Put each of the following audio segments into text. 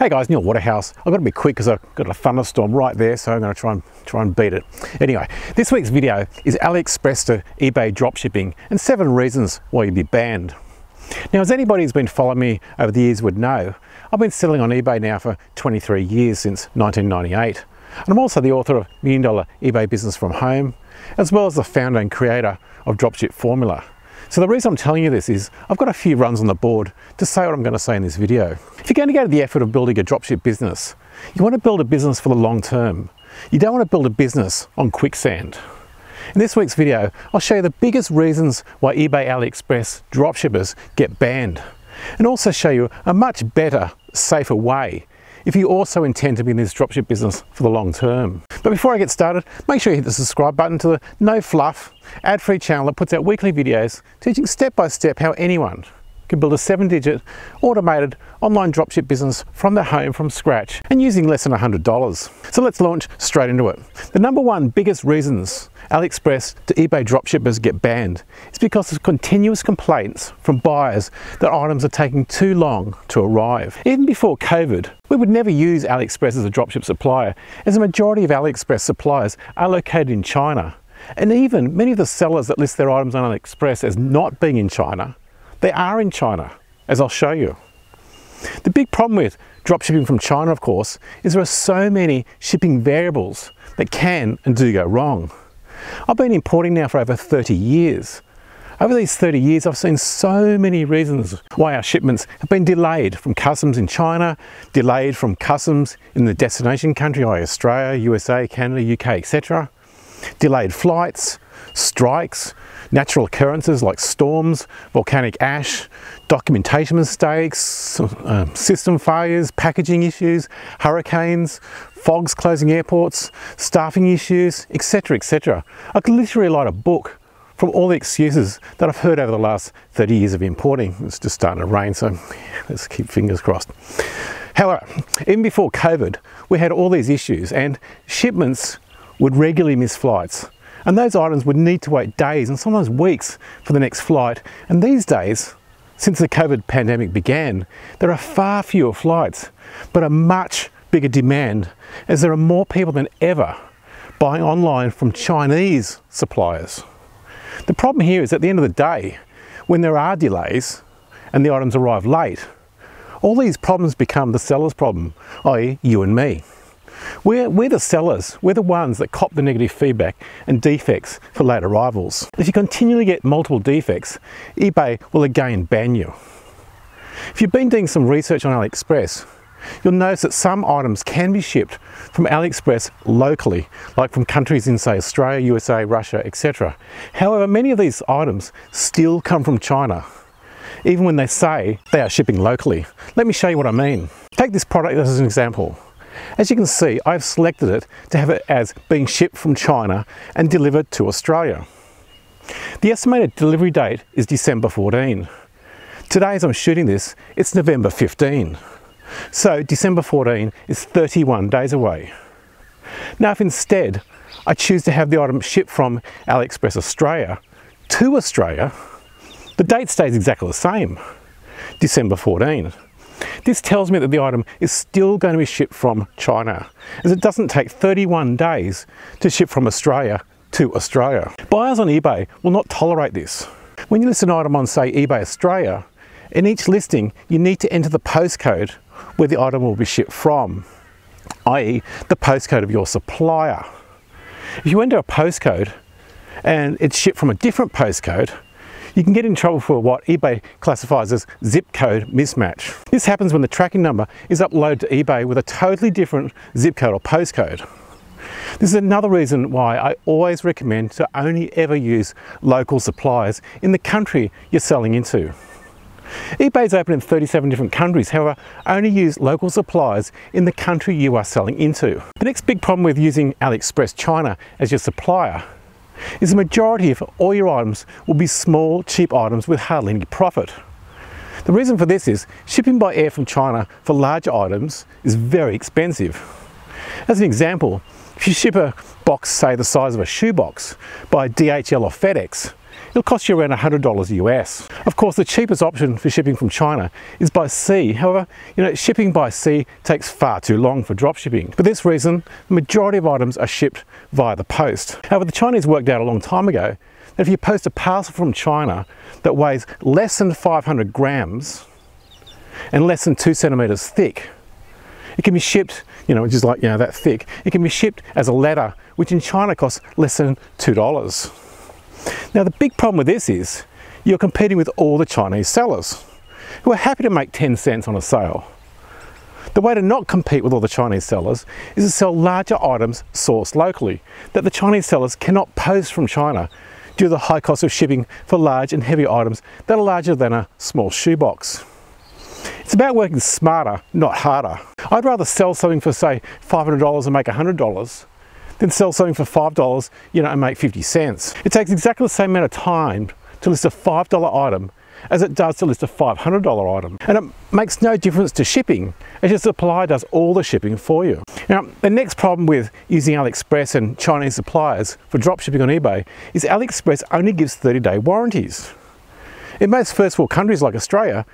Hey guys, Neil Waterhouse. I've got to be quick because I've got a thunderstorm right there, so I'm going to try and beat it. Anyway, this week's video is AliExpress to eBay dropshipping and 7 reasons why you'd be banned. Now, as anybody who's been following me over the years would know, I've been selling on eBay now for 23 years, since 1998. And I'm also the author of $1 Million eBay Business from Home, as well as the founder and creator of Dropship Formula. So the reason I'm telling you this is I've got a few runs on the board to say what I'm going to say in this video. If you're going to go to the effort of building a dropship business, you want to build a business for the long term. You don't want to build a business on quicksand. In this week's video, I'll show you the biggest reasons why eBay AliExpress dropshippers get banned, and also show you a much better, safer way if you also intend to be in this dropship business for the long term. But before I get started, make sure you hit the subscribe button to the no fluff, ad-free channel that puts out weekly videos teaching step by step how anyone can build a 7-digit automated online dropship business from their home from scratch and using less than $100. So let's launch straight into it. The number one biggest reasons AliExpress to eBay dropshippers get banned is because of continuous complaints from buyers that items are taking too long to arrive. Even before COVID, we would never use AliExpress as a dropship supplier, as the majority of AliExpress suppliers are located in China. And even many of the sellers that list their items on AliExpress as not being in China, they are in China, as I'll show you. The big problem with dropshipping from China, of course, is there are so many shipping variables that can and do go wrong. I've been importing now for over 30 years. Over these 30 years, I've seen so many reasons why our shipments have been delayed from customs in China, delayed from customs in the destination country like Australia, USA, Canada, UK, etc. Delayed flights, strikes, natural occurrences like storms, volcanic ash, documentation mistakes, system failures, packaging issues, hurricanes, fogs closing airports, staffing issues, etc, etc. I could literally write a book from all the excuses that I've heard over the last 30 years of importing. It's just starting to rain, so let's keep fingers crossed. However, even before COVID, we had all these issues and shipments would regularly miss flights. And those items would need to wait days and sometimes weeks for the next flight. And these days, since the COVID pandemic began, there are far fewer flights, but a much bigger demand, as there are more people than ever buying online from Chinese suppliers. The problem here is at the end of the day, when there are delays and the items arrive late, all these problems become the seller's problem, i.e. you and me. We're the sellers, we're the ones that cop the negative feedback and defects for late arrivals. If you continually get multiple defects, eBay will again ban you. If you've been doing some research on AliExpress, you'll notice that some items can be shipped from AliExpress locally, like from countries in, say, Australia, USA, Russia, etc. However, many of these items still come from China, even when they say they are shipping locally. Let me show you what I mean. Take this product as an example. As you can see, I've selected it to have it as being shipped from China and delivered to Australia. The estimated delivery date is December 14. Today, as I'm shooting this, it's November 15. So December 14 is 31 days away. Now, if instead I choose to have the item shipped from AliExpress Australia to Australia, the date stays exactly the same, December 14. This tells me that the item is still going to be shipped from China, as it doesn't take 31 days to ship from Australia to Australia. Buyers on eBay will not tolerate this. When you list an item on, say, eBay Australia, in each listing you need to enter the postcode where the item will be shipped from, i.e. the postcode of your supplier. If you enter a postcode and it's shipped from a different postcode, you can get in trouble for what eBay classifies as Zip Code Mismatch. This happens when the tracking number is uploaded to eBay with a totally different zip code or postcode. This is another reason why I always recommend to only ever use local suppliers in the country you're selling into. eBay is open in 37 different countries, however, only use local suppliers in the country you are selling into. The next big problem with using AliExpress China as your supplier is the majority of all your items will be small, cheap items with hardly any profit. The reason for this is shipping by air from China for larger items is very expensive. As an example, if you ship a box, say the size of a shoebox, by DHL or FedEx, it'll cost you around $100 US. Of course, the cheapest option for shipping from China is by sea. However, shipping by sea takes far too long for dropshipping. For this reason, the majority of items are shipped via the post. However, the Chinese worked out a long time ago that if you post a parcel from China that weighs less than 500 grams and less than 2 centimeters thick, it can be shipped, which is like, that thick. It can be shipped as a letter, which in China costs less than $2. Now, the big problem with this is you're competing with all the Chinese sellers who are happy to make 10 cents on a sale. The way to not compete with all the Chinese sellers is to sell larger items sourced locally that the Chinese sellers cannot post from China due to the high cost of shipping for large and heavy items that are larger than a small shoebox. It's about working smarter, not harder. I'd rather sell something for, say, $500 and make $100 than sell something for $5, and make 50 cents. It takes exactly the same amount of time to list a $5 item as it does to list a $500 item. And it makes no difference to shipping, as your supplier does all the shipping for you. Now, the next problem with using AliExpress and Chinese suppliers for dropshipping on eBay is AliExpress only gives 30-day warranties. In most first world countries like Australia,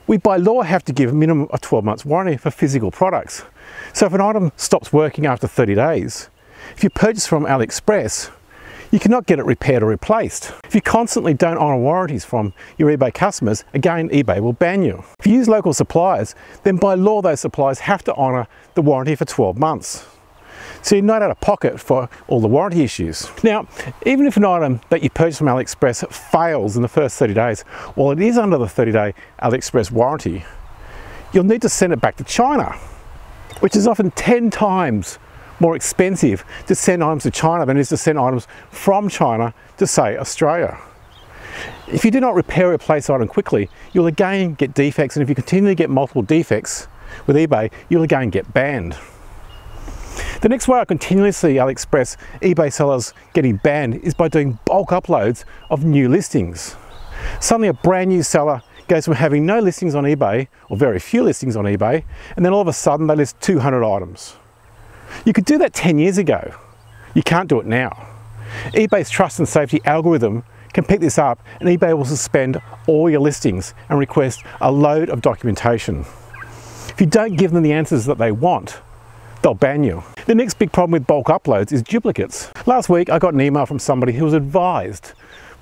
we by law have to give a minimum of 12 months warranty for physical products. So if an item stops working after 30 days, if you purchase from AliExpress, you cannot get it repaired or replaced. If you constantly don't honour warranties from your eBay customers, again, eBay will ban you. If you use local suppliers, then by law those suppliers have to honour the warranty for 12 months. So you're not out of pocket for all the warranty issues. Now, even if an item that you purchase from AliExpress fails in the first 30 days, while it is under the 30-day AliExpress warranty, you'll need to send it back to China, which is often 10 times more expensive to send items to China than it is to send items from China to, say, Australia. If you do not repair or replace the item quickly, you'll again get defects, and if you continually get multiple defects with eBay, you'll again get banned. The next way I continually see AliExpress eBay sellers getting banned is by doing bulk uploads of new listings. Suddenly a brand new seller goes from having no listings on eBay, or very few listings on eBay, and then all of a sudden they list 200 items. You could do that 10 years ago. You can't do it now. eBay's trust and safety algorithm can pick this up, and eBay will suspend all your listings and request a load of documentation. If you don't give them the answers that they want, they'll ban you. The next big problem with bulk uploads is duplicates. Last week I got an email from somebody who was advised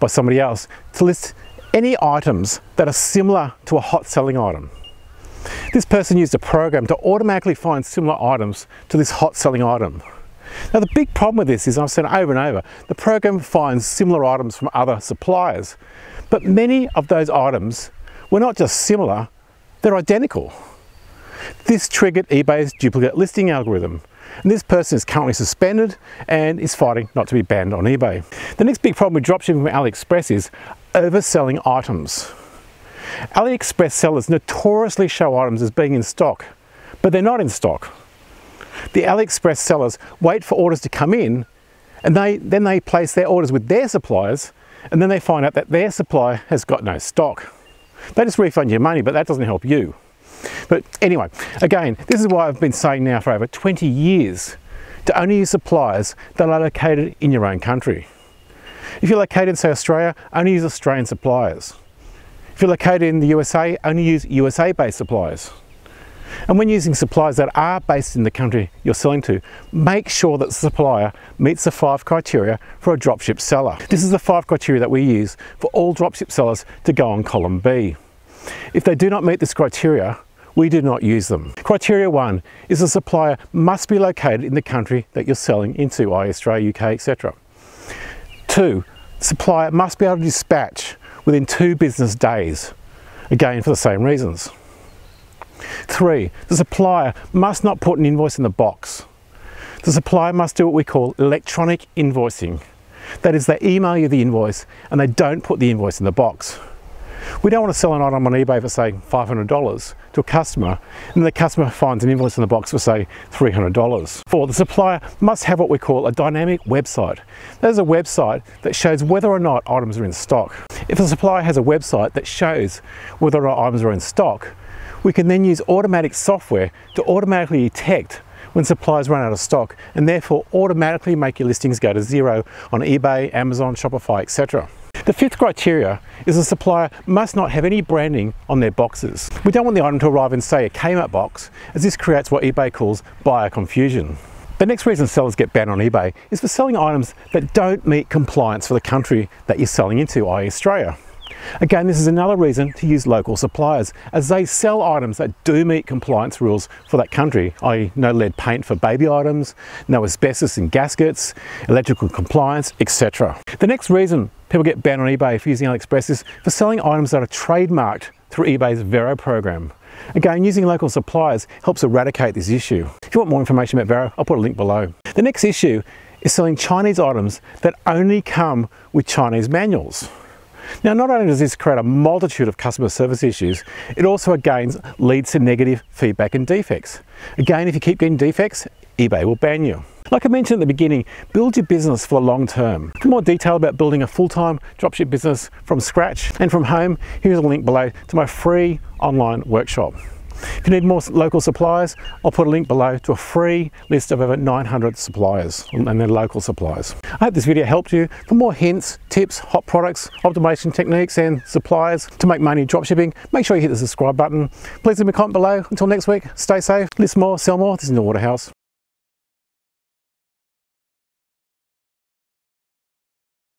by somebody else to list any items that are similar to a hot selling item. This person used a program to automatically find similar items to this hot selling item. Now, the big problem with this is, I've said it over and over, the program finds similar items from other suppliers, but many of those items were not just similar, they're identical. This triggered eBay's duplicate listing algorithm, and this person is currently suspended and is fighting not to be banned on eBay. The next big problem with dropshipping from AliExpress is overselling items. AliExpress sellers notoriously show items as being in stock, but they're not in stock. The AliExpress sellers wait for orders to come in, and then they place their orders with their suppliers, and then they find out that their supplier has got no stock. They just refund your money, but that doesn't help you. But anyway, again, this is why I've been saying now for over 20 years to only use suppliers that are located in your own country. If you're located in, say, Australia, only use Australian suppliers. If you're located in the USA, only use USA-based suppliers. And when using suppliers that are based in the country you're selling to, make sure that the supplier meets the 5 criteria for a dropship seller. This is the 5 criteria that we use for all dropship sellers to go on column B. If they do not meet this criteria, we do not use them. Criteria 1 is the supplier must be located in the country that you're selling into, i.e. Australia, UK, etc. 2, the supplier must be able to dispatch within 2 business days, again for the same reasons. 3, the supplier must not put an invoice in the box. The supplier must do what we call electronic invoicing. That is, they email you the invoice and they don't put the invoice in the box. We don't want to sell an item on eBay for, say, $500 to a customer, and the customer finds an invoice in the box for, say, $300. 4, the supplier must have what we call a dynamic website. That is a website that shows whether or not items are in stock. If a supplier has a website that shows whether or not items are in stock, we can then use automatic software to automatically detect when suppliers run out of stock, and therefore automatically make your listings go to 0 on eBay, Amazon, Shopify, etc. The fifth criteria is the supplier must not have any branding on their boxes. We don't want the item to arrive in, say, a Kmart box, as this creates what eBay calls buyer confusion. The next reason sellers get banned on eBay is for selling items that don't meet compliance for the country that you're selling into, i.e. Australia. Again, this is another reason to use local suppliers, as they sell items that do meet compliance rules for that country, i.e. no lead paint for baby items, no asbestos in gaskets, electrical compliance, etc. The next reason people get banned on eBay for using Aliexpress is for selling items that are trademarked through eBay's Vero program. Again, using local suppliers helps eradicate this issue. If you want more information about Vero, I'll put a link below. The next issue is selling Chinese items that only come with Chinese manuals. Now, not only does this create a multitude of customer service issues, it also again leads to negative feedback and defects. Again, if you keep getting defects, eBay will ban you. Like I mentioned at the beginning, build your business for the long term. For more detail about building a full-time dropship business from scratch and from home, here's a link below to my free online workshop. If you need more local suppliers, I'll put a link below to a free list of over 900 suppliers and their local suppliers. I hope this video helped you. For more hints, tips, hot products, optimization techniques and suppliers to make money dropshipping, make sure you hit the subscribe button. Please leave me a comment below. Until next week, stay safe, list more, sell more. This is the Waterhouse.